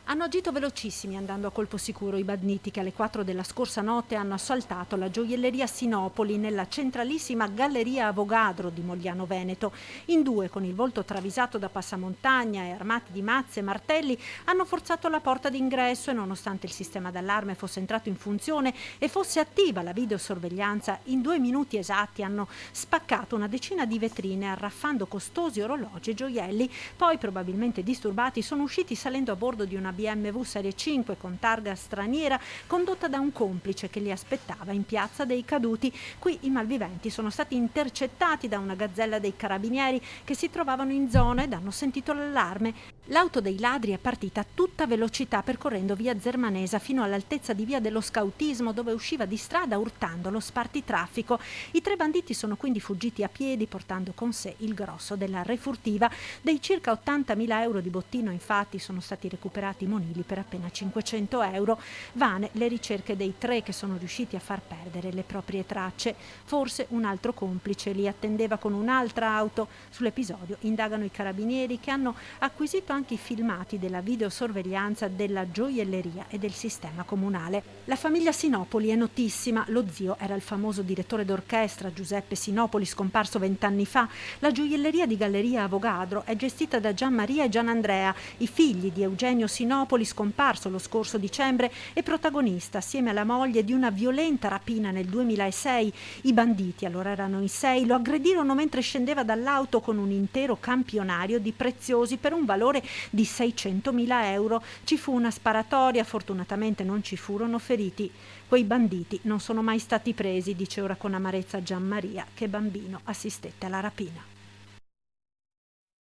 Hanno agito velocissimi andando a colpo sicuro i banditi che alle 4 della scorsa notte hanno assaltato la gioielleria Sinopoli nella centralissima Galleria Avogadro di Mogliano Veneto. In due, con il volto travisato da passamontagna e armati di mazze e martelli, hanno forzato la porta d'ingresso e nonostante il sistema d'allarme fosse entrato in funzione e fosse attiva la videosorveglianza, in 2 minuti esatti hanno spaccato una decina di vetrine arraffando costosi orologi e gioielli. Poi, probabilmente disturbati, sono usciti salendo a bordo di una BMW Serie 5 con targa straniera condotta da un complice che li aspettava in Piazza dei Caduti. Qui i malviventi sono stati intercettati da una gazzella dei carabinieri che si trovavano in zona ed hanno sentito l'allarme. L'auto dei ladri è partita a tutta velocità percorrendo via Zermanesa fino all'altezza di via dello Scautismo, dove usciva di strada urtando lo spartitraffico. I tre banditi sono quindi fuggiti a piedi portando con sé il grosso della refurtiva. Dei circa 80.000 euro di bottino infatti sono stati recuperati monili per appena 500 euro. Vane le ricerche dei tre che sono riusciti a far perdere le proprie tracce. Forse un altro complice li attendeva con un'altra auto. Sull'episodio indagano i carabinieri che hanno acquisito anche i filmati della videosorveglianza della gioielleria e del sistema comunale. La famiglia Sinopoli è notissima. Lo zio era il famoso direttore d'orchestra Giuseppe Sinopoli, scomparso 20 anni fa. La gioielleria di Galleria Avogadro è gestita da Gian Maria e Gian Andrea, i figli di Eugenio Sinopoli, scomparso lo scorso dicembre e protagonista assieme alla moglie di una violenta rapina nel 2006. I banditi, allora erano in 6, lo aggredirono mentre scendeva dall'auto con un intero campionario di preziosi per un valore di 600.000 euro. Ci fu una sparatoria, fortunatamente non ci furono feriti. Quei banditi non sono mai stati presi, dice ora con amarezza Gian Maria, che bambino assistette alla rapina.